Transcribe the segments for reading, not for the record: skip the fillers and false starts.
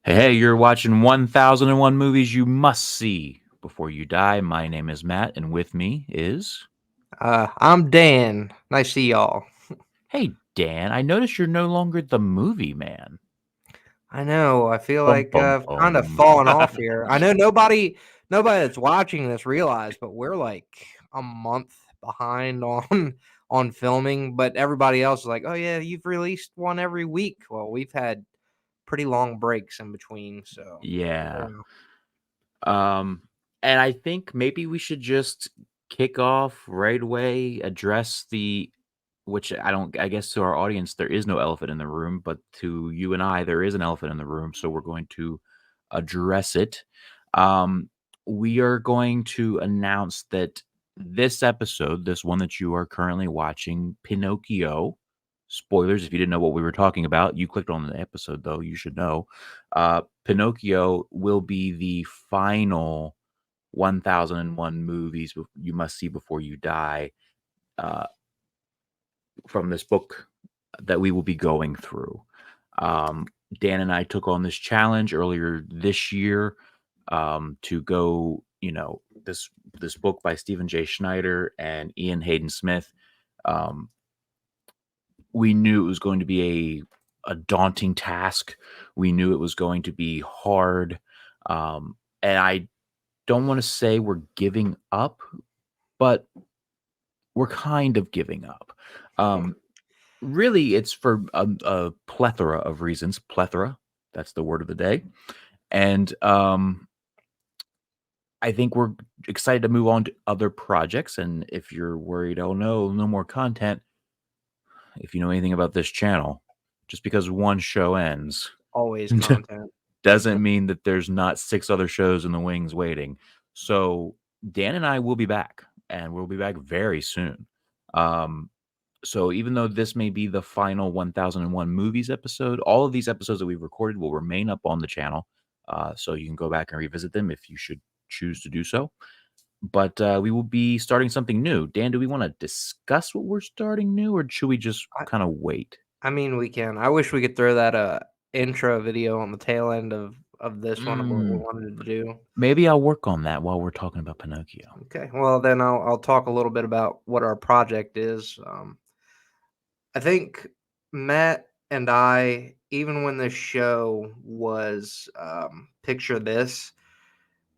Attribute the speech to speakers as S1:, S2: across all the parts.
S1: Hey, you're watching 1001 Movies You Must See Before You Die. My name is Matt, and with me is.
S2: I'm Dan. Nice to see y'all.
S1: Hey, Dan, I noticed you're no longer the movie man.
S2: I know. I feel
S1: Bum,
S2: like
S1: bum,
S2: I've kind of
S1: bum.
S2: fallen off here. I know nobody that's watching this realized, but we're like a month behind on on filming. But everybody else is like, "Oh yeah, you've released one every week." Well, we've had pretty long breaks in between, so
S1: Yeah.
S2: yeah.
S1: Um, and I think maybe we should just kick off right away, address which I guess to our audience, there is no elephant in the room, but to you and I, there is an elephant in the room. So we're going to address it. Um, we are going to announce that this episode, this one that you are currently watching, Pinocchio, spoilers if you didn't know what we were talking about, you clicked on the episode though, you should know. Pinocchio will be the final 1001 movies you must see before you die, uh, from this book that we will be going through. Um, Dan and I took on this challenge earlier this year, to go, this book by Stephen J. Schneider and Ian Hayden Smith. Um, we knew it was going to be a daunting task. We knew it was going to be hard. And I don't want to say we're giving up, but we're kind of giving up. Um, Really, it's for a plethora of reasons. Plethora, that's the word of the day. And I think we're excited to move on to other projects. And if you're worried, oh no, no more content, if you know anything about this channel, just because one show ends
S2: Always content.
S1: doesn't mean that there's not six other shows in the wings waiting. So Dan and I will be back, and we'll be back very soon. Um, so even though this may be the final 1001 movies episode, all of these episodes that we've recorded will remain up on the channel. So you can go back and revisit them if you should choose to do so. But we will be starting something new. Dan, do we want to discuss what we're starting new, or should we just
S2: I,
S1: kind of wait?
S2: I mean, we can. I wish we could throw that intro video on the tail end of this one of what we
S1: Mm,
S2: wanted to do.
S1: maybe I'll work on that while we're talking about Pinocchio.
S2: Okay, well then I'll talk a little bit about what our project is. I think Matt and I, even when the show was picture this,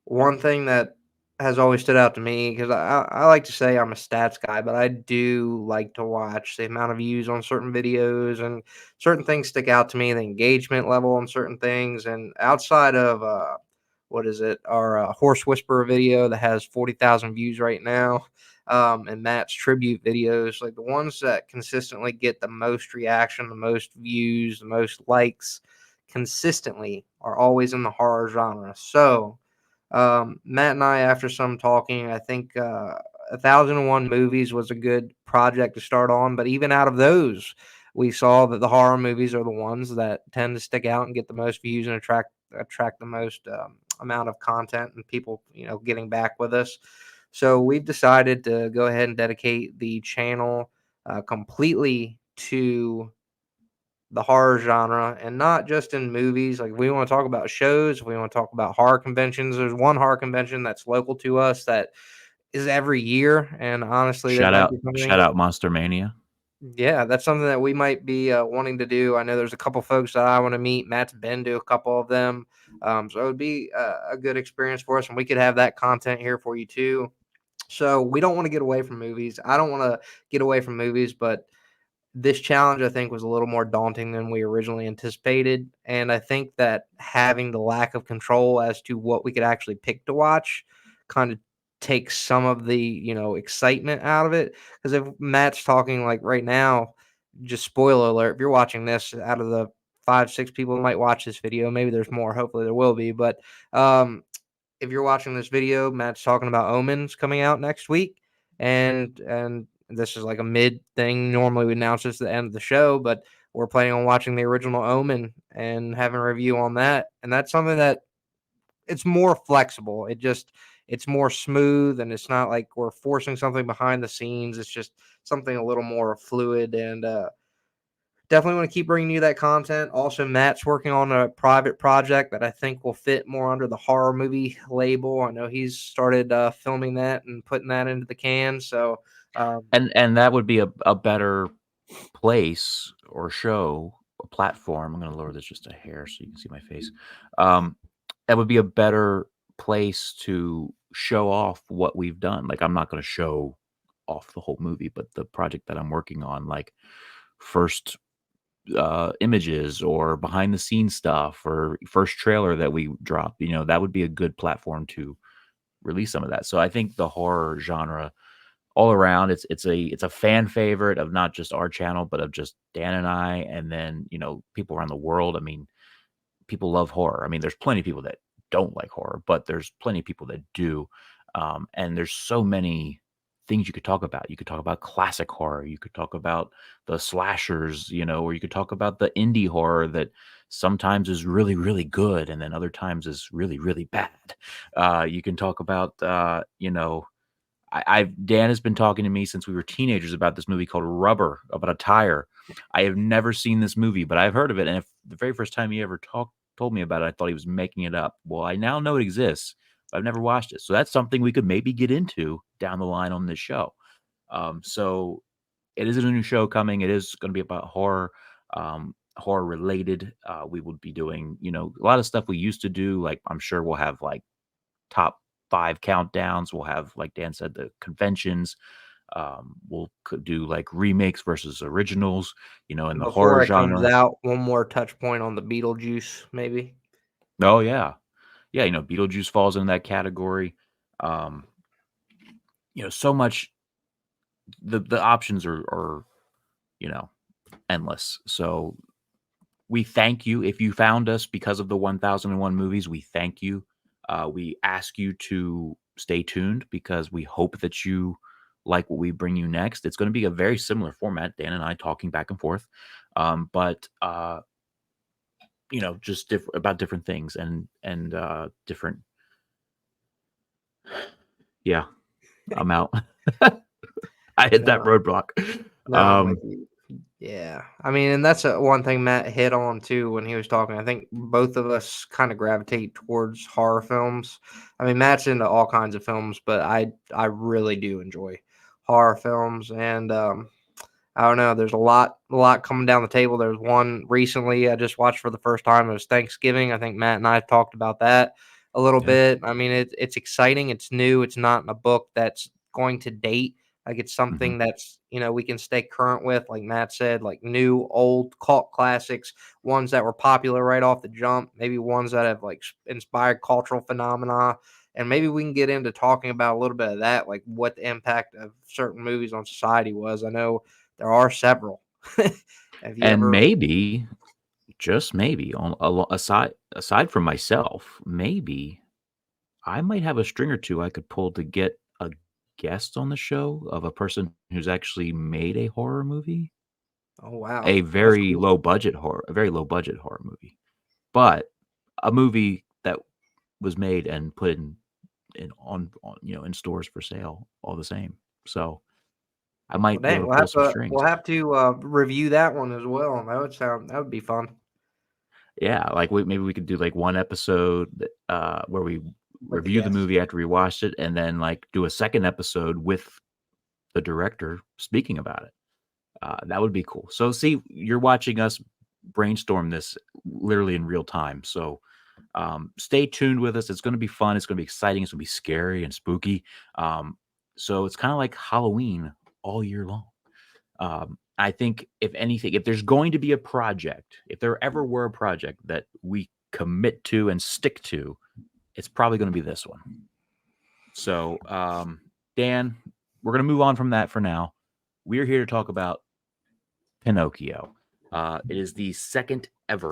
S2: one thing that has always stood out to me because I like to say I'm a stats guy, but I do like to watch the amount of views on certain videos and certain things stick out to me, the engagement level on certain things, and outside of what is it? Our horse whisperer video that has 40,000 views right now, and Matt's tribute videos, like the ones that consistently get the most reaction, the most views, the most likes, consistently are always in the horror genre. So, Matt and I, after some talking, I think 1001 movies was a good project to start on. But even out of those, we saw that the horror movies are the ones that tend to stick out and get the most views and attract the most amount of content and people, getting back with us. So we've decided to go ahead and dedicate the channel completely to the horror genre and not just in movies. Like, if we want to talk about shows, if we want to talk about horror conventions, there's one horror convention that's local to us that is every year. And honestly, that might be
S1: Shout
S2: something.
S1: out Monster Mania.
S2: Yeah, that's something that we might be wanting to do. I know there's a couple folks that I want to meet. Matt's been to a couple of them. So it would be a good experience for us, and we could have that content here for you too. So we don't want to get away from movies. I don't want to get away from movies, but this challenge, I think, was a little more daunting than we originally anticipated. And I think that having the lack of control as to what we could actually pick to watch kind of takes some of the, excitement out of it. Because if Matt's talking like right now, just spoiler alert, if you're watching this out of the 5, 6 people who might watch this video, maybe there's more, hopefully there will be. But if you're watching this video, Matt's talking about Omens coming out next week. And this is like a mid thing. Normally we announce this at the end of the show, but we're planning on watching the original Omen and having a review on that. And that's something that it's more flexible. It's more smooth and it's not like we're forcing something behind the scenes. It's just something a little more fluid and definitely want to keep bringing you that content. Also, Matt's working on a private project that I think will fit more under the horror movie label. I know he's started filming that and putting that into the can. So,
S1: And that would be a better place or show or platform. I'm gonna lower this just a hair so you can see my face. Um, that would be a better place to show off what we've done. Like, I'm not gonna show off the whole movie, but the project that I'm working on, like first images or behind the scenes stuff or first trailer that we drop, that would be a good platform to release some of that. So I think the horror genre all around, it's a fan favorite of not just our channel, but of just Dan and I, and then people around the world. I mean, people love horror. I mean, there's plenty of people that don't like horror, but there's plenty of people that do. And there's so many things you could talk about. You could talk about classic horror. You could talk about the slashers, or you could talk about the indie horror that sometimes is really, really good, and then other times is really, really bad. You can talk about, Dan has been talking to me since we were teenagers about this movie called Rubber, about a tire. I have never seen this movie, but I've heard of it. And if the very first time he ever told me about it, I thought he was making it up. Well, I now know it exists, but I've never watched it. So that's something we could maybe get into down the line on this show. So it is a new show coming. It is going to be about horror, horror related. We will be doing, a lot of stuff we used to do. Like, I'm sure we'll have like top 5 countdowns. We'll have, like Dan said, the conventions. We'll do like remakes versus originals, in
S2: and
S1: the
S2: before
S1: horror
S2: it comes
S1: genre.
S2: out, one more touch point on the Beetlejuice, maybe.
S1: Oh yeah. Yeah, Beetlejuice falls in that category. Um, so much, the options are, you know, endless. So we thank you if you found us because of the 1001 movies. We thank you. We ask you to stay tuned because we hope that you like what we bring you next. It's going to be a very similar format, Dan and I talking back and forth, but just about different things and different. Yeah, I'm out. I hit that
S2: No,
S1: roadblock.
S2: no, I'm with
S1: Um,
S2: you. Yeah, I mean, and that's one thing Matt hit on too when he was talking. I think both of us kind of gravitate towards horror films. I mean, Matt's into all kinds of films, but I really do enjoy horror films, and I don't know. There's a lot coming down the table. There's one recently I just watched for the first time. It was Thanksgiving. I think Matt and I talked about that a little
S1: yeah.
S2: bit. I mean, it's exciting. It's new. It's not in a book that's going to date. Like it's
S1: Hmm.
S2: something that's we can stay current with. Like Matt said, like new old cult classics, ones that were popular right off the jump. Maybe ones that have like inspired cultural phenomena. And maybe we can get into talking about a little bit of that, like what the impact of certain movies on society was. I know there are several. Have you
S1: And
S2: ever
S1: maybe, just maybe, aside from myself, maybe I might have a string or two I could pull to get a guest on the show of a person who's actually made a horror movie,
S2: Oh, wow. That's cool.
S1: a very low budget horror movie, but a movie that was made and put in stores for sale all the same. So I
S2: Well,
S1: might be able
S2: dang,
S1: to pull some strings.
S2: we'll have to, review that one as well. That would be fun,
S1: Yeah, like maybe we could do like one episode where we
S2: with the
S1: review the
S2: guests.
S1: movie after we watched it, and then like do a second episode with the director speaking about it. That would be cool. So, see, you're watching us brainstorm this literally in real time. So, stay tuned with us. It's going to be fun. It's going to be exciting. It's going to be scary and spooky. So, it's kind of like Halloween all year long. I think, if anything, if there's going to be a project, if there ever were a project that we commit to and stick to, it's probably going to be this one. So, Dan, we're going to move on from that for now. We're here to talk about Pinocchio. It is the second ever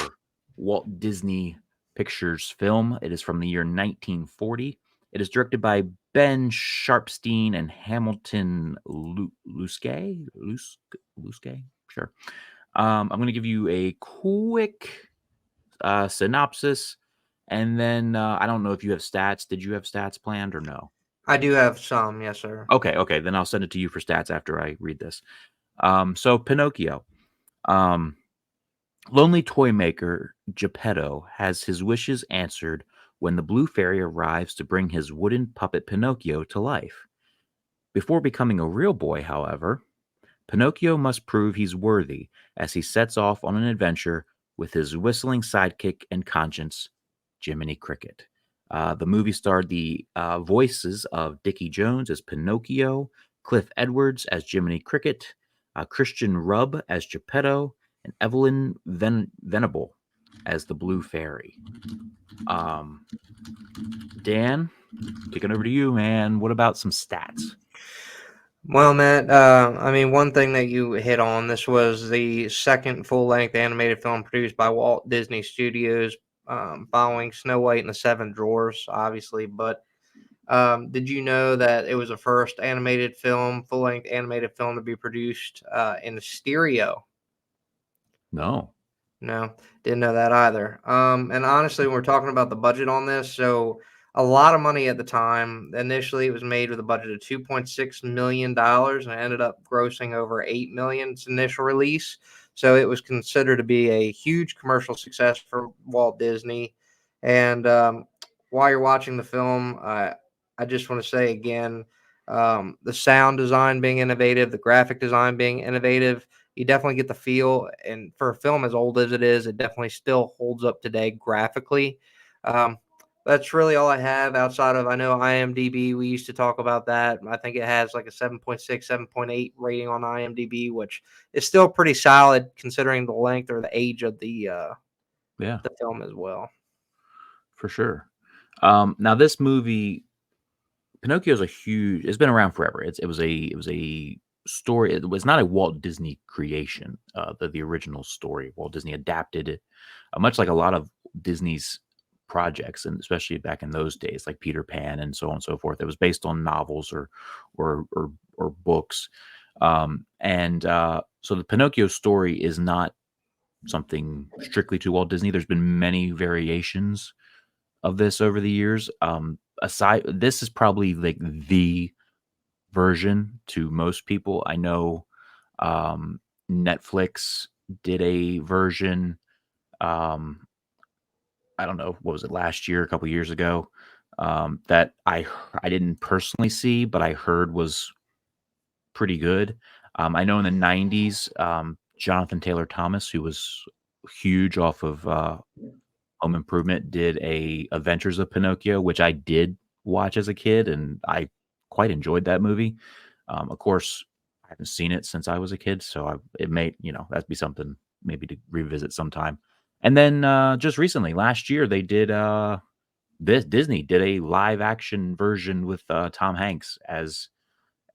S1: Walt Disney Pictures film. It is from the year 1940. It is directed by Ben Sharpsteen and Hamilton Luske. Luske? Sure. I'm going to give you a quick synopsis, and then I don't know if you have stats. Did you have stats planned or no?
S2: I do have some, yes, sir.
S1: Okay. Then I'll send it to you for stats after I read this. So Pinocchio. Lonely toy maker Geppetto has his wishes answered when the blue fairy arrives to bring his wooden puppet Pinocchio to life. Before becoming a real boy, however, Pinocchio must prove he's worthy as he sets off on an adventure with his whistling sidekick and conscience, Jiminy Cricket. The movie starred the voices of Dickie Jones as Pinocchio, Cliff Edwards as Jiminy Cricket, Christian Rubb as Geppetto, and Evelyn Venable as the Blue Fairy. Um, Dan, kicking over to you, man. What about some stats?
S2: Well, Matt, I mean, one thing that you hit on, this was the second full length animated film produced by Walt Disney Studios, following Snow White and the Seven Dwarfs, obviously. But did you know that it was the first animated film, full length animated film to be produced in stereo?
S1: No.
S2: No, didn't know that either. And honestly, when we're talking about the budget on this, so a lot of money at the time. Initially, it was made with a budget of $2.6 million, and it ended up grossing over 8 million its initial release. So it was considered to be a huge commercial success for Walt Disney. And while you're watching the film, I just want to say again, the sound design being innovative, the graphic design being innovative, you definitely get the feel. And for a film as old as it is, it definitely still holds up today graphically. Um, that's really all I have outside of, I know IMDb, we used to talk about that. I think it has like a 7.6, 7.8 rating on IMDb, which is still pretty solid considering the length or the age of
S1: Yeah,
S2: the film as well.
S1: for sure. Now this movie, Pinocchio is a huge. It's been around forever. It was a story. It was not a Walt Disney creation. The original story, Walt Disney adapted it, much like a lot of Disney's projects, and especially back in those days, like Peter Pan and so on and so forth. It was based on novels or books, and so the Pinocchio story is not something strictly to Walt Disney. There's been many variations of this over the years. This is probably like the version to most people. I know Netflix did a version. Um, I don't know what was it last year, a couple years ago, that I didn't personally see, but I heard was pretty good. I know in the '90s, Jonathan Taylor Thomas, who was huge off of Home Improvement, did a Adventures of Pinocchio, which I did watch as a kid, and I quite enjoyed that movie. Of course, I haven't seen it since I was a kid, so it may, that'd be something maybe to revisit sometime. And then just recently, last year, they did this Disney did a live action version with Tom Hanks as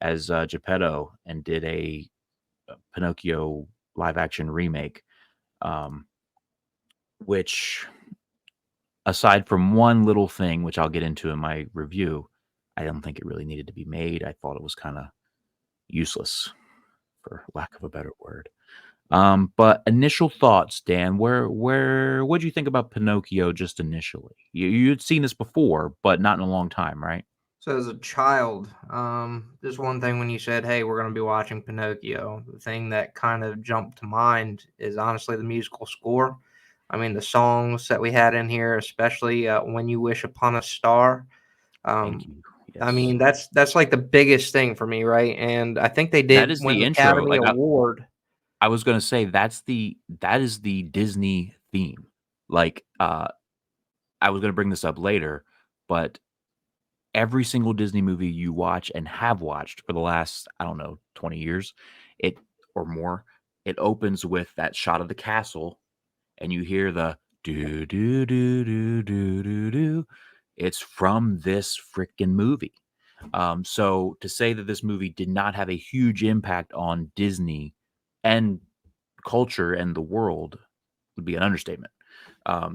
S1: Geppetto, and did a Pinocchio live action remake, um, which, aside from one little thing, which I'll get into in my review, I don't think it really needed to be made. I thought it was kind of useless, for lack of a better word. But initial thoughts, Dan. What do you think about Pinocchio just initially? You'd seen this before, but not in a long time, right?
S2: So as a child, just one thing when you said, "Hey, we're going to be watching Pinocchio," the thing that kind of jumped to mind is honestly the musical score. I mean, the songs that we had in here, especially "When You Wish Upon a Star."
S1: Thank
S2: Um,
S1: you.
S2: I
S1: Yes,
S2: mean, that's like the biggest thing for me, right? And I think they
S1: that
S2: did
S1: is
S2: win
S1: the
S2: an
S1: intro.
S2: Academy
S1: Like
S2: Award.
S1: I was gonna say, that is the Disney theme. Like I was gonna bring this up later, but every single Disney movie you watch and have watched for the last, I don't know, 20 years, it or more, it opens with that shot of the castle, and you hear the do do do do do do do. It's from this freaking movie. So to say that this movie did not have a huge impact on Disney and culture and the world would be an understatement.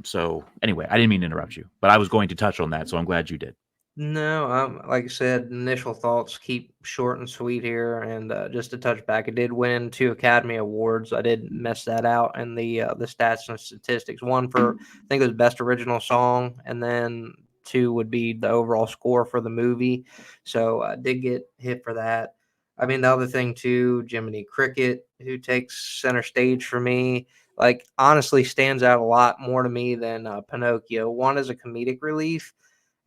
S1: So anyway, I didn't mean to interrupt you, but I was going to touch on that, so I'm glad you did.
S2: No, like I said, initial thoughts keep short and sweet here, and just to touch back, it did win 2 Academy Awards. I did mess that out in the stats and statistics. One for, I think it was best original song, and then two would be the overall score for the movie. So I did get hit for that. I mean, the other thing too, Jiminy Cricket, who takes center stage for me. like honestly stands out a lot more to me than Pinocchio. One is a comedic relief,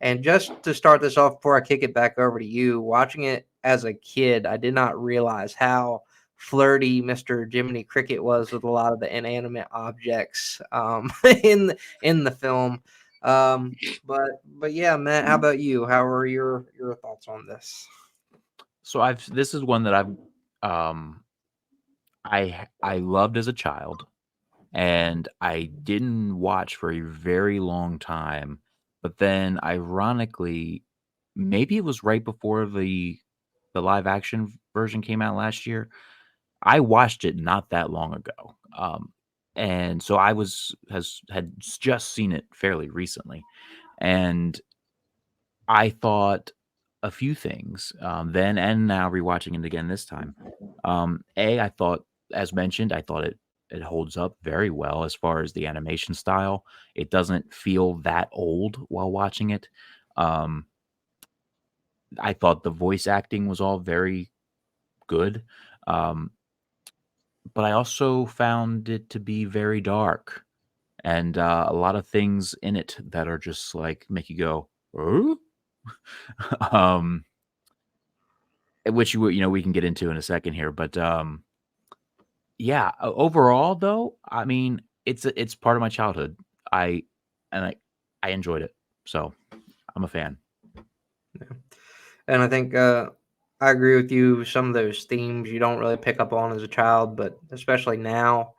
S2: and just to start this off before I kick it back over to you, watching it as a kid, I did not realize how flirty Mr. Jiminy Cricket was with a lot of the inanimate objects in the film. But yeah, Matt, how about you? How are your thoughts on this?
S1: So this is one that um I loved as a child, and I didn't watch for a very long time. But then, ironically, maybe it was right before the live action version came out last year. I watched it not that long ago, and so I was has had just seen it fairly recently, and I thought a few things, then and now rewatching it again this time. I thought, as mentioned, I thought it holds up very well as far as the animation style. It doesn't feel that old while watching it. Um, I thought the voice acting was all very good, um, but I also found it to be very dark and a lot of things in it that are just like make you go, "Oh?" um, which we can get into in a second here, but yeah, overall though, I mean, it's part of my childhood. I and I enjoyed it, so I'm a fan.
S2: And I think I agree with you. Some of those themes you don't really pick up on as a child, but especially now,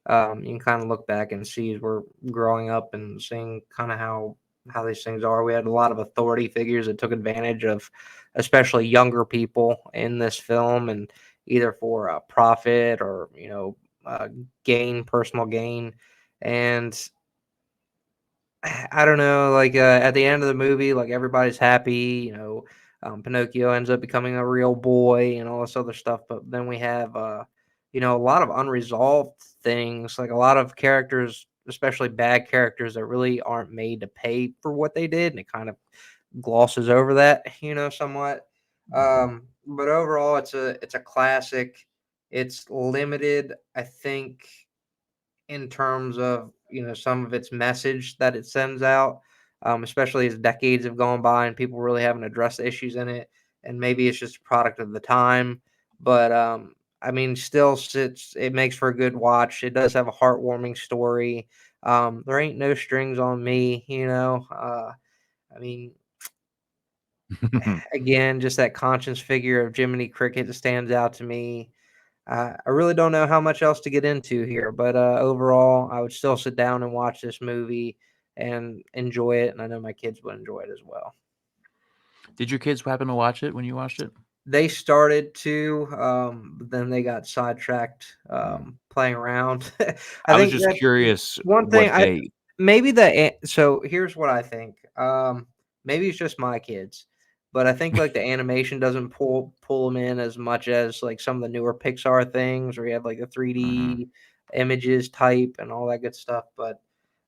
S2: you can kind of look back and see as we're growing up and seeing kind of how these things are. We had a lot of authority figures that took advantage of, especially younger people in this film, and either for profit or personal gain, and I don't know, like, at the end of the movie, like, everybody's happy, Pinocchio ends up becoming a real boy and all this other stuff, but then we have, a lot of unresolved things, like, a lot of characters, especially bad characters that really aren't made to pay for what they did, and it kind of glosses over that, somewhat. But overall, it's a classic. It's limited, I think, in terms of some of its message that it sends out, especially as decades have gone by and people really haven't addressed the issues in it, and maybe it's just a product of the time. But I mean, still, it makes for a good watch. It does have a heartwarming story. There ain't no strings on me, I mean, again, just that conscience figure of Jiminy Cricket that stands out to me. I really don't know how much else to get into here, but overall, I would still sit down and watch this movie and enjoy it, and I know my kids would enjoy it as well.
S1: Did your kids happen to watch it when you watched it?
S2: They started to, but then they got sidetracked
S1: Mm.
S2: playing around. I
S1: I was
S2: think
S1: just
S2: that's
S1: curious
S2: one thing.
S1: what
S2: I
S1: they
S2: maybe so here's what I think. Maybe it's just my kids, but I think like the animation doesn't pull them in as much as like some of the newer Pixar things, where you have like the
S1: Mhm.
S2: 3D images type and all that good stuff. But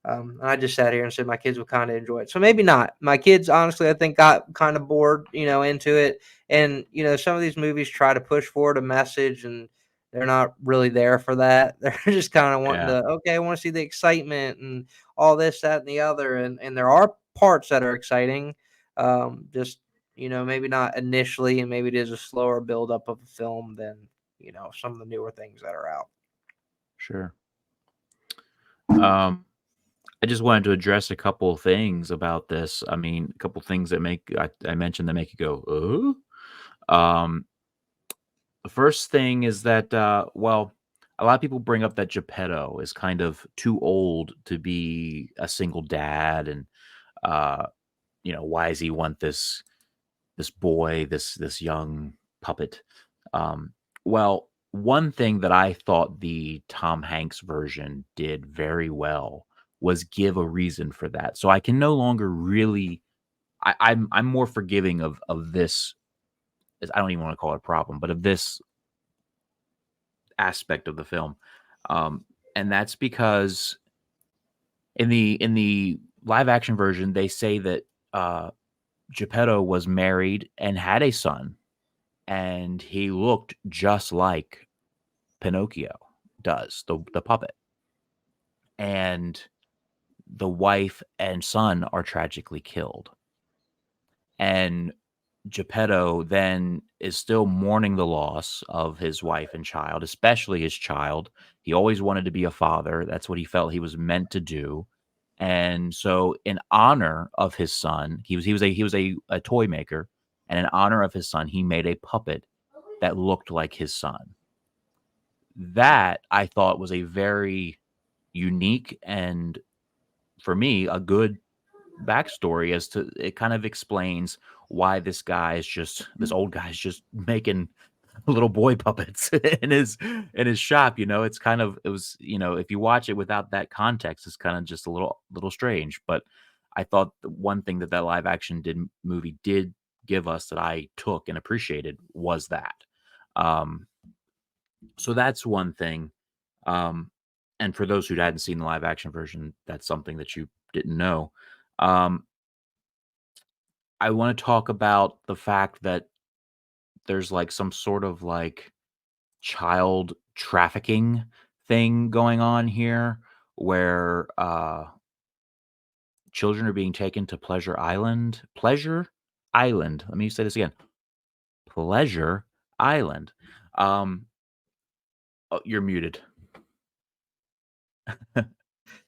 S2: I just sat here and said my kids would kind of enjoy it. So maybe not. My kids, honestly, I think got kind of bored, into it. And some of these movies try to push forward a message, and they're not really there for that. They're just kind of wanting
S1: Yeah,
S2: to, okay, I want to see the excitement and all this, that, and the other. And there are parts that are exciting. Just maybe not initially, and maybe it is a slower buildup of a film than some of the newer things that are out.
S1: sure. Um, I just wanted to address a couple things about this. I mean, a couple things that I mentioned that make you go, "Oh?" The first thing is that, well, a lot of people bring up that Geppetto is kind of too old to be a single dad, and uh, why does he want this boy, this young puppet? Um, well, one thing that I thought the Tom Hanks version did very well was give a reason for that. So I can no longer really I'm more forgiving of this. I don't even want to call it a problem, but of this aspect of the film. Um, and that's because in the live action version, they say that Geppetto was married and had a son, and he looked just like Pinocchio does, the puppet. and the wife and son are tragically killed. And Geppetto then is still mourning the loss of his wife and child, especially his child. He always wanted to be a father. That's what he felt he was meant to do. And so in honor of his son, he was a toy maker, and in honor of his son, he made a puppet that looked like his son. That I thought was a very unique and, for me, a good backstory as to it kind of explains why this old guy is just making little boy puppets in his shop. It's kind of it was, if you watch it without that context, it's kind of just a little strange. But I thought the one thing that live action movie did give us that I took and appreciated was that. Um, so that's one thing. Um, and for those who hadn't seen the live action version, that's something that you didn't know. Um, I want to talk about the fact that there's like some sort of like child trafficking thing going on here where children are being taken to Pleasure Island. Pleasure Island. Let me say this again. Pleasure Island. Um, oh, you're muted.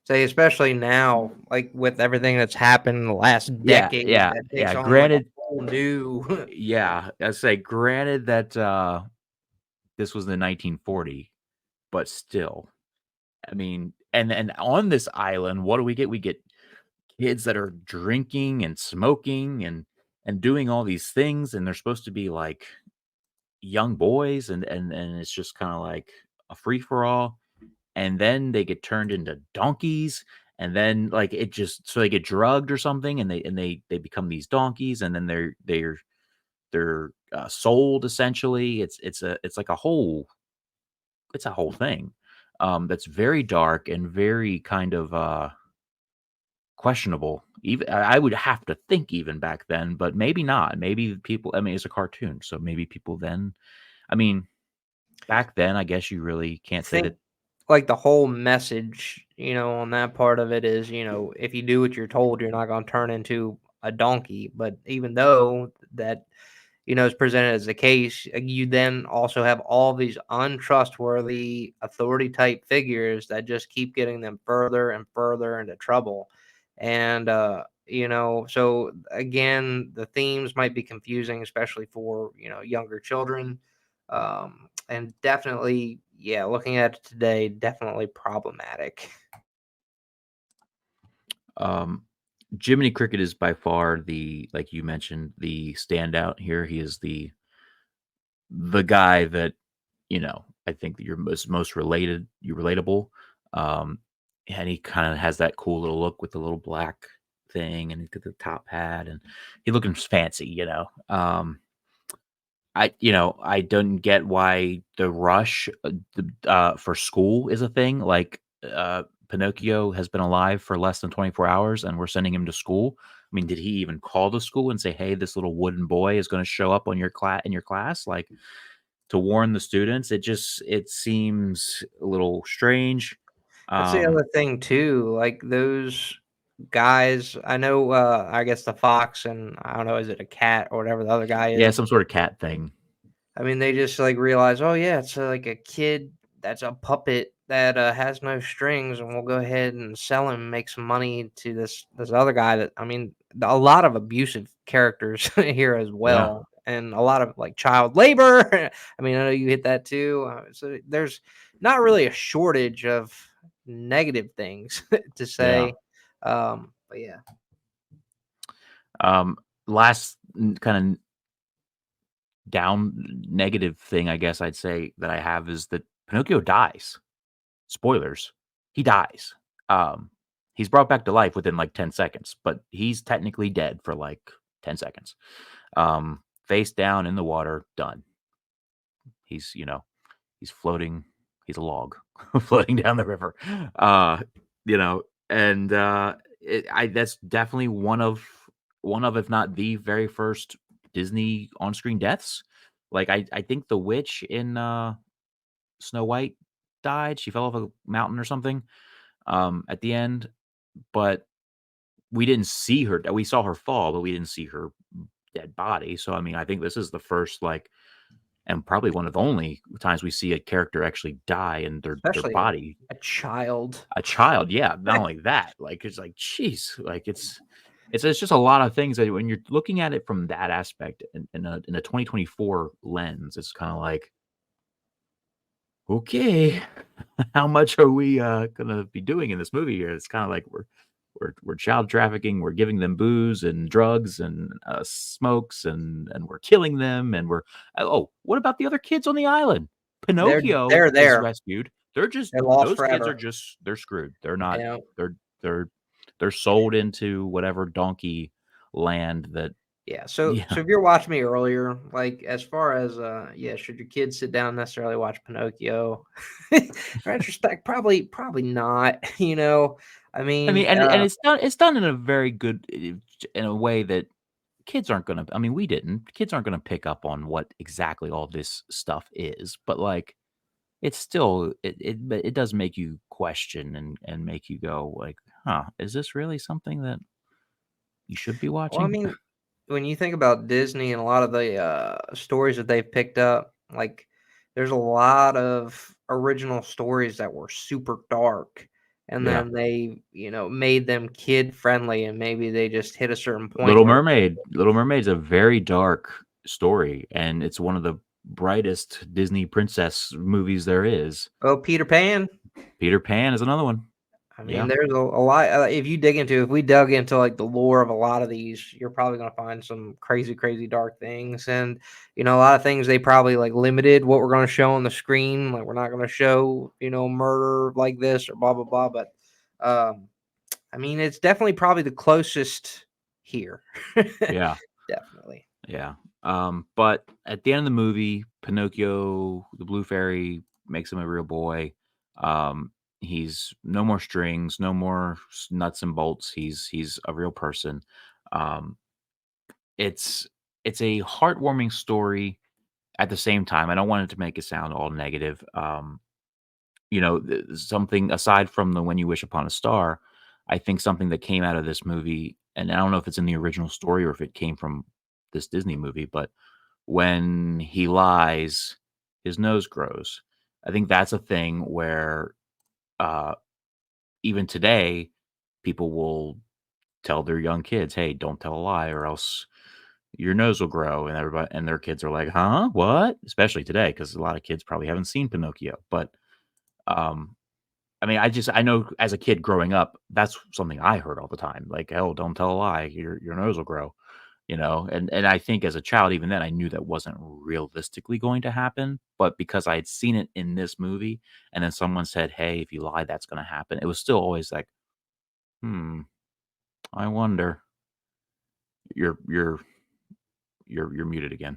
S2: Say, especially now, like with everything that's happened in the last
S1: Yeah,
S2: decade,
S1: yeah,
S2: that takes
S1: yeah.
S2: on like a
S1: Granted,
S2: whole new.
S1: yeah. I say granted that this was the 1940, but still, I mean, and on this island, what do we get? We get kids that are drinking and smoking and doing all these things, and they're supposed to be like young boys, and it's just kind of like a free for all. And then they get turned into donkeys, and then like it just so they get drugged or something, and they become these donkeys, and then they're sold essentially. It's like a whole thing that's very dark and very kind of questionable. Even I would have to think even back then, but maybe not. Maybe people. I mean, it's a cartoon, so maybe people then. I mean, back then, I guess you really can't say
S2: Think
S1: that.
S2: like the whole message, on that part of it is, if you do what you're told, you're not going to turn into a donkey. But even though that, is presented as the case, you then also have all these untrustworthy authority type figures that just keep getting them further and further into trouble. And, so again, the themes might be confusing, especially for, younger children. And definitely, yeah, looking at it today, definitely problematic.
S1: Um, Jiminy Cricket is by far the, like you mentioned, the standout here. He is the guy that I think that you're most relatable. Um, and he kind of has that cool little look with the little black thing, and he's got the top hat, and he looking fancy. I don't get why the rush for school is a thing. Like Pinocchio has been alive for less than 24 hours, and we're sending him to school. I mean, did he even call the school and say, "Hey, this little wooden boy is going to show up on your class"? Like, to warn the students. It seems a little strange.
S2: That's the
S1: Um,
S2: other thing too, like those guys, I know, I guess the fox and I don't know, is it a cat or whatever the other guy
S1: yeah,
S2: is?
S1: some sort of cat thing.
S2: I mean, they just like realize, oh yeah, it's like a kid that's a puppet that has no strings, and we'll go ahead and sell him, make some money to this other guy. That I mean, a lot of abusive characters here as
S1: Yeah,
S2: well, and a lot of like child labor. I mean, I know you hit that too. So there's not really a shortage of negative things to
S1: yeah.
S2: say. But yeah,
S1: Um, last kind of down negative thing, I guess I'd say that I have is that Pinocchio dies. Spoilers. He dies. Um, he's brought back to life within like 10 seconds, but he's technically dead for like 10 seconds. Face down in the water, done. He's floating. He's a log floating down the river. Uh, and that's definitely one of, if not the very first Disney on-screen deaths. Like I think the witch in Snow White died. She fell off a mountain or something. at the end, but we didn't see her. We saw her fall, but we didn't see her dead body. So I mean, I think this is the first like, and probably one of the only times we see a character actually die and their
S2: especially
S1: body.
S2: a child.
S1: A child, yeah. Not only that, like it's like, jeez, like it's just a lot of things that when you're looking at it from that aspect in a 2024 lens, it's kind of like, okay, how much are we gonna be doing in this movie here? It's kind of like we're child trafficking, we're giving them booze and drugs and smokes and we're killing them and we're oh, what about the other kids on the island?
S2: They're
S1: Pinocchio
S2: they're
S1: is
S2: there.
S1: rescued. They're just
S2: They're lost
S1: those kids are
S2: forever.
S1: just they're screwed. They're not
S2: You know?
S1: they're they're they're sold into whatever donkey land that
S2: Yeah, so
S1: yeah.
S2: so if you're watching me earlier, like as far as yeah, should your kids sit down and necessarily watch Pinocchio? In retrospect, probably not. I
S1: I mean,
S2: mean,
S1: and it's done in a very good in a way that kids aren't gonna I mean, we didn't. Kids aren't gonna pick up on what exactly all this stuff is, but, like, it's still but it does make you question and make you go like, "Huh, is this really something that you should be
S2: well, I
S1: watching?"
S2: mean, when you think about Disney and a lot of the stories that they've picked up, like there's a lot of original stories that were super dark, and
S1: Yeah.
S2: then they made them kid friendly, and maybe they just hit a certain point where
S1: Little Mermaid's a very dark story, and it's one of the brightest Disney princess movies there is.
S2: oh, Peter Pan.
S1: Peter Pan is another one.
S2: I mean,
S1: Yeah.
S2: there's a lot. If we dug into like the lore of a lot of these, you're probably gonna find some crazy, crazy dark things, and a lot of things they probably like limited what we're gonna show on the screen. Like we're not gonna show murder like this or blah blah blah. But um, I mean, it's definitely probably the closest here.
S1: Yeah.
S2: Definitely.
S1: Yeah. But at the end of the movie, Pinocchio, the blue fairy, makes him a real boy. Um, he's no more strings, no more nuts and bolts. He's a real person. Um, it's it's a heartwarming story at the same time. I don't want it to make it sound all negative. Something aside from the When You Wish Upon a Star, I think something that came out of this movie, and I don't know if it's in the original story or if it came from this Disney movie, but when he lies, his nose grows. I think that's a thing where, uh, even today, people will tell their young kids, "Hey, don't tell a lie or else your nose will grow," and everybody and their kids are like, "Huh? What?" Especially today, because a lot of kids probably haven't seen Pinocchio, but, um, I mean, I know as a kid growing up, that's something I heard all the time, like, "Oh, don't tell a lie, your nose will grow." And I think as a child, even then, I knew that wasn't realistically going to happen, but because I had seen it in this movie, and then someone said, "Hey, if you lie, that's gonna happen," it was still always like, "Hmm, I wonder." You're muted again.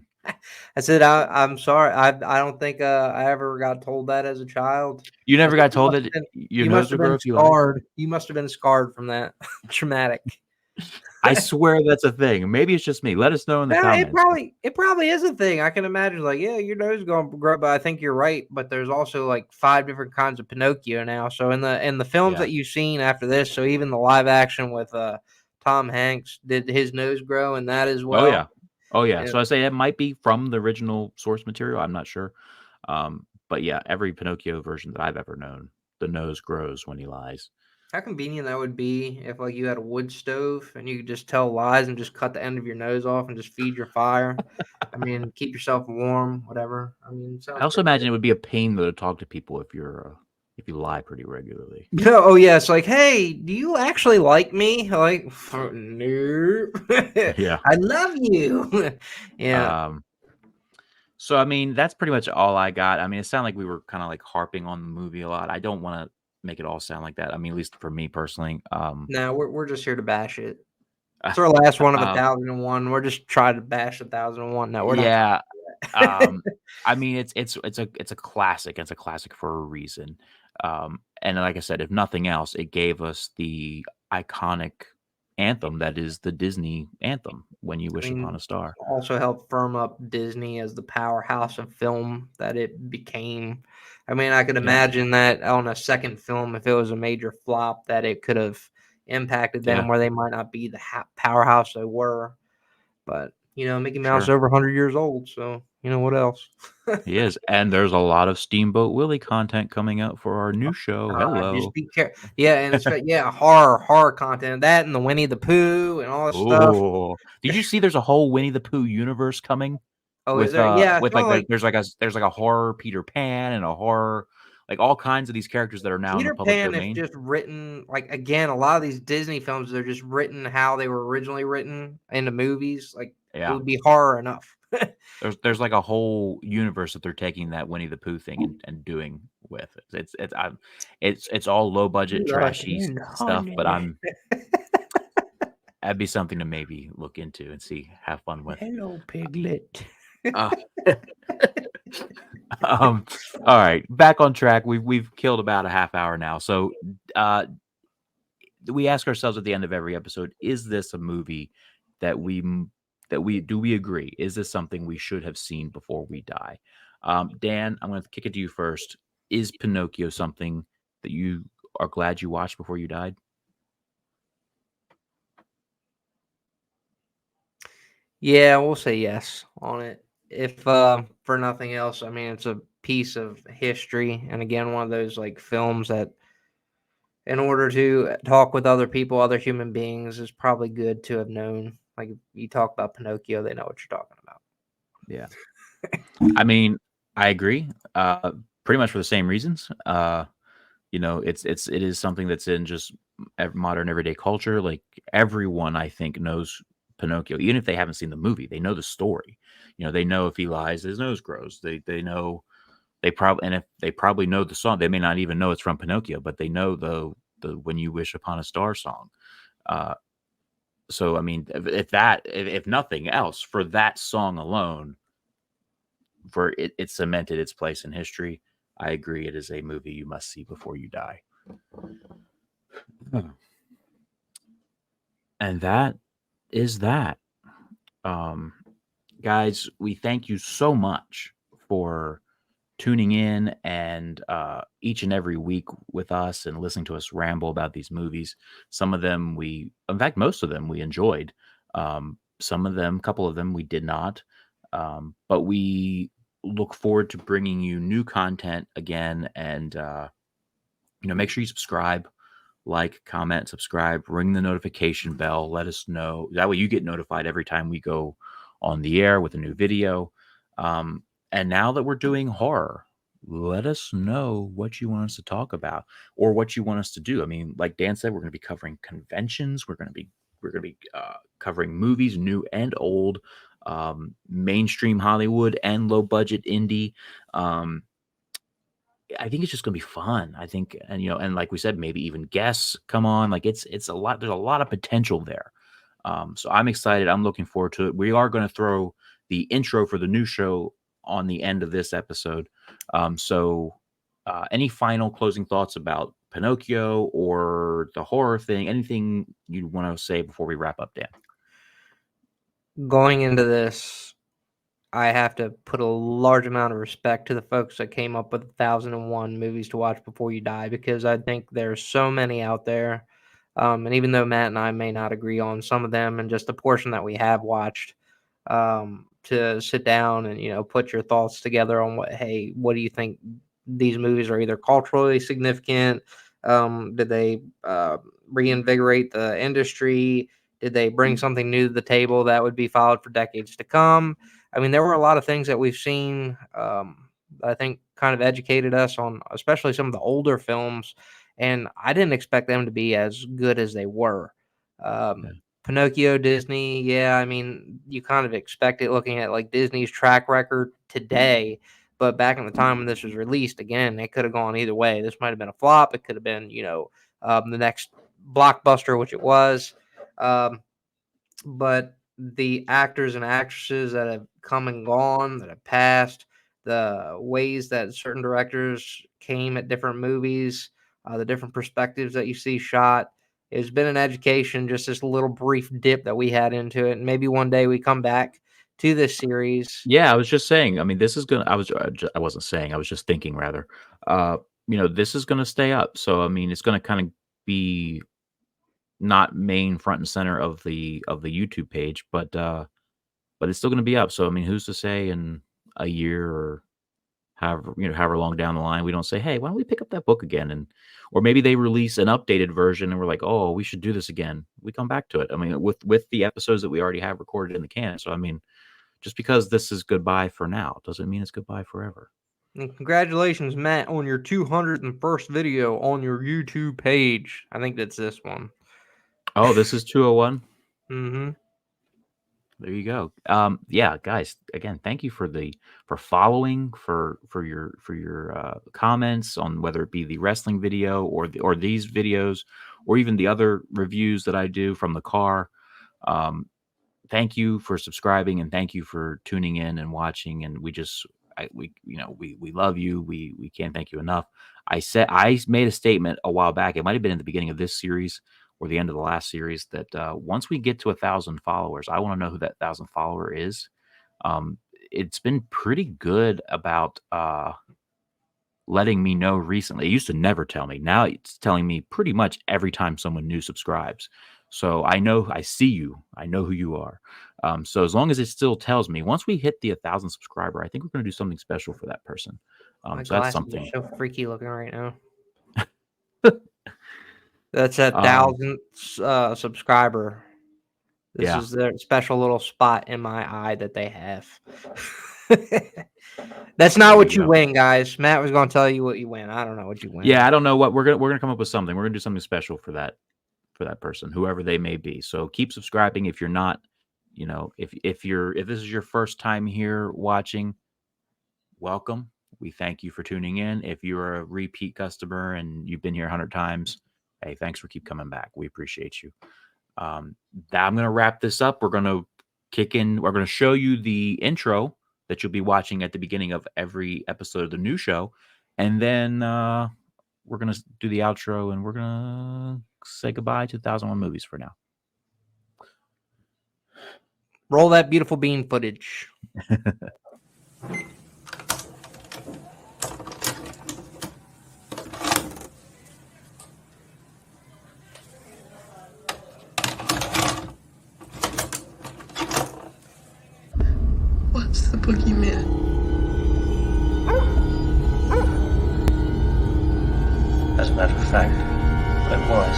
S2: I said I'm sorry. I don't think I ever got told that as a child.
S1: You
S2: I
S1: never
S2: said
S1: got told that your
S2: you must
S1: nose
S2: have
S1: would grow
S2: been
S1: if you lied?
S2: scarred. You must have been scarred from that. Traumatic.
S1: I swear that's a thing. Maybe it's just me. Let us know in the
S2: No,
S1: comments.
S2: it probably is a thing. I can imagine like, yeah, your nose is going to grow, but I think you're right. But there's also like 5 different kinds of Pinocchio now. So in the films
S1: Yeah.
S2: that you've seen after this, so even the live action with Tom Hanks, did his nose grow in that as
S1: Oh,
S2: well?
S1: yeah. Oh, yeah.
S2: And
S1: So I say it might be from the original source material, I'm not sure. But yeah, every Pinocchio version that I've ever known, the nose grows when he lies.
S2: how convenient that would be if like you had a wood stove and you could just tell lies and just cut the end of your nose off and just feed your fire. I mean, keep yourself warm, whatever. I mean, it
S1: I
S2: sounds
S1: also
S2: pretty
S1: imagine
S2: good.
S1: it would be a pain though to talk to people if you lie pretty regularly.
S2: No, oh yeah, it's like, hey, do you actually like me? Like, no,
S1: Yeah.
S2: I love you. Yeah,
S1: Um, so I mean, that's pretty much all I got. I mean, it sounded like we were kind of like harping on the movie a lot. I don't want to make it all sound like that. I mean, at least for me personally.
S2: no, we're just here to bash it. It's our last one of
S1: Um,
S2: 1001. We're just trying to bash 1001. No, we're not trying
S1: yeah.
S2: to do that.
S1: I mean, it's a classic. It's a classic for a reason. And like I said, if nothing else, it gave us the iconic anthem that is the Disney anthem, "When You
S2: I
S1: Wish Upon
S2: mean,
S1: a Star."
S2: also helped firm up Disney as the powerhouse of film that it became. I mean, I could
S1: Yeah,
S2: imagine that on a second film, if it was a major flop, that it could have impacted them
S1: yeah,
S2: where they might not be the powerhouse they were. But Mickey Mouse is
S1: sure.
S2: over 100 years old, so what else?
S1: He is, and there's a lot of Steamboat Willie content coming out for our new show.
S2: Just
S1: Hello.
S2: be careful. Yeah, and it's horror content, that and the Winnie the Pooh and all this stuff.
S1: Oh, did you see there's a whole Winnie the Pooh universe coming
S2: Oh, is there? Yeah, I
S1: with
S2: saw
S1: like
S2: like
S1: there's like a horror Peter Pan and a horror like all kinds of these characters that are now in the
S2: Peter
S1: public
S2: Pan is
S1: domain.
S2: just written like again, a lot of these Disney films, they're just written how they were originally written in the movies. Like it
S1: Yeah.
S2: would be horror enough.
S1: There's like a whole universe that they're taking that Winnie the Pooh thing and doing with it. It's all low budget,
S2: Blood
S1: trashy
S2: and
S1: stuff, but
S2: honey.
S1: that'd be something to maybe look into and see, have fun with.
S2: Hello, Piglet.
S1: Uh, all right, back on track. We've killed about a half hour now. So, we ask ourselves at the end of every episode: is this a movie that we agree? Is this something we should have seen before we die? Dan, I'm going to kick it to you first. Is Pinocchio something that you are glad you watched before you died?
S2: Yeah, we'll say yes on it. If for nothing else, I mean it's a piece of history, and again, one of those like films that in order to talk with other people, other human beings, is probably good to have known. Like if you talk about Pinocchio, they know what you're talking about.
S1: Yeah. I mean, I agree. Pretty much for the same reasons. It is something that's in just modern everyday culture. Like everyone, I think, knows Pinocchio, even if they haven't seen the movie. They know the story. They know if he lies, his nose grows. They know and if they probably know the song, they may not even know it's from Pinocchio, but they know the "When You Wish Upon a Star" song. Uh, so I mean, if nothing else, for that song alone, for it cemented its place in history. I agree. It is a movie you must see before you die. And that is that. Um, Guys, we thank you so much for tuning in and each and every week with us and listening to us ramble about these movies. Some of them in fact, most of them we enjoyed. Some of them, a couple of them we did not. But we look forward to bringing you new content again. And, make sure you subscribe, like, comment, subscribe, ring the notification bell. Let us know. That way you get notified every time we go on the air with a new video. And now that we're doing horror, let us know what you want us to talk about or what you want us to do. I mean, like Dan said, we're going to be covering conventions. We're going to be covering movies, new and old, mainstream Hollywood and low budget indie. Um, I think it's just gonna be fun. I think, and like we said, maybe even guests come on. Like it's a lot. There's a lot of potential there. So I'm excited. I'm looking forward to it. We are going to throw the intro for the new show on the end of this episode. Any final closing thoughts about Pinocchio or the horror thing? Anything you want to say before we wrap up, Dan?
S2: Going into this, I have to put a large amount of respect to the folks that came up with 1001 movies to watch before you die, because I think there's so many out there. And even though Matt and I may not agree on some of them and just the portion that we have watched, to sit down and, put your thoughts together on what do you think these movies are either culturally significant? Did they reinvigorate the industry? Did they bring something new to the table that would be followed for decades to come? I mean, there were a lot of things that we've seen that I think kind of educated us on, especially some of the older films, and I didn't expect them to be as good as they were.
S1: Yeah.
S2: Pinocchio, Disney, yeah, I mean, you kind of expect it looking at like Disney's track record today, but back in the time when this was released, again, it could have gone either way. This might have been a flop. It could have been, the next blockbuster, which it was. Um, but the actors and actresses that have come and gone, that have passed, the ways that certain directors came at different movies, the different perspectives that you see shot. It's been an education, just this little brief dip that we had into it. And maybe one day we come back to this series.
S1: Yeah, I was just saying. I mean, this is gonna. I wasn't saying. I was just thinking rather. Uh, this is gonna stay up. So I mean, it's gonna kind of be not main front and center of the YouTube page, but it's still gonna be up. So I mean, who's to say in a year or however long down the line we don't say, hey, why don't we pick up that book again? And or maybe they release an updated version and we're like, oh, we should do this again. We come back to it. I mean, with the episodes that we already have recorded in the can. So I mean, just because this is goodbye for now doesn't mean it's goodbye forever.
S2: And congratulations, Matt, on your 201st video on your YouTube page. I think that's this one.
S1: Oh, this is 201.
S2: Mm-hmm.
S1: There you go. Yeah, guys. Again, thank you for following, for your comments on whether it be the wrestling video or these videos, or even the other reviews that I do from the car. Thank you for subscribing, and thank you for tuning in and watching. And we love you. We can't thank you enough. I made a statement a while back. It might have been in the beginning of this series or the end of the last series that once we get to 1,000 followers, I want to know who that 1,000 follower is. It's been pretty good about letting me know recently. It used to never tell me. Now it's telling me pretty much every time someone new subscribes. So I know, I see you. I know who you are. So as long as it still tells me, once we hit the 1,000 subscriber, I think we're going to do something special for that person.
S2: My
S1: So that's
S2: glasses
S1: something.
S2: are so freaky looking right now. That's a 1,000th subscriber. This is their special little spot in my eye that they have. That's not what you win, guys. Matt was going to tell you what you win. I don't know what you win.
S1: Yeah, I don't know what we're gonna come up with something. We're gonna do something special for that person, whoever they may be. So keep subscribing. If you're not, if this is your first time here watching, welcome. We thank you for tuning in. If you're a repeat customer and you've been here 100 times, hey, thanks for keep coming back. We appreciate you. I'm gonna wrap this up. We're gonna kick in. We're gonna show you the intro that you'll be watching at the beginning of every episode of the new show, and then we're gonna do the outro, and we're gonna say goodbye to 1,001 movies for now.
S2: Roll that beautiful bean footage.
S3: What's the boogeyman?
S4: As a matter of fact, it was.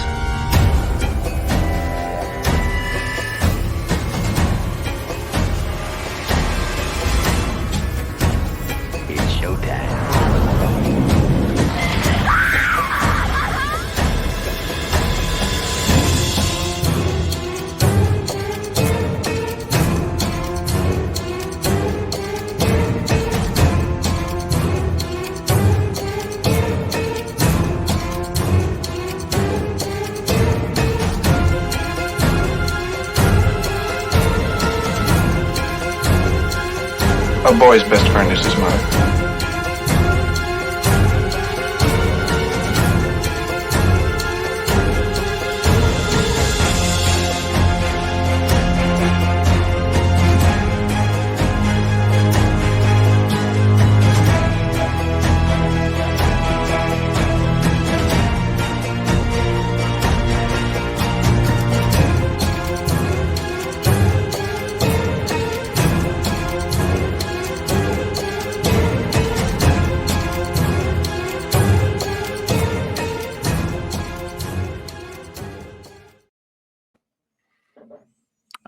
S4: It's showtime.
S5: A boy's best friend is his mother.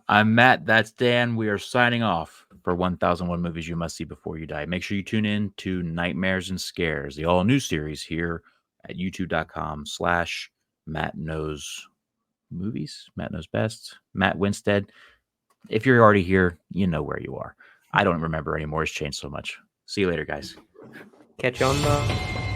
S1: I'm Matt. That's Dan. We are signing off for 1,001 Movies You Must See Before You Die. Make sure you tune in to Nightmares and Scares, the all-new series here at youtube.com/Matt Knows Movies. Matt Knows Best. Matt Winstead. If you're already here, you know where you are. I don't remember anymore. It's changed so much. See you later, guys.
S2: Catch you on the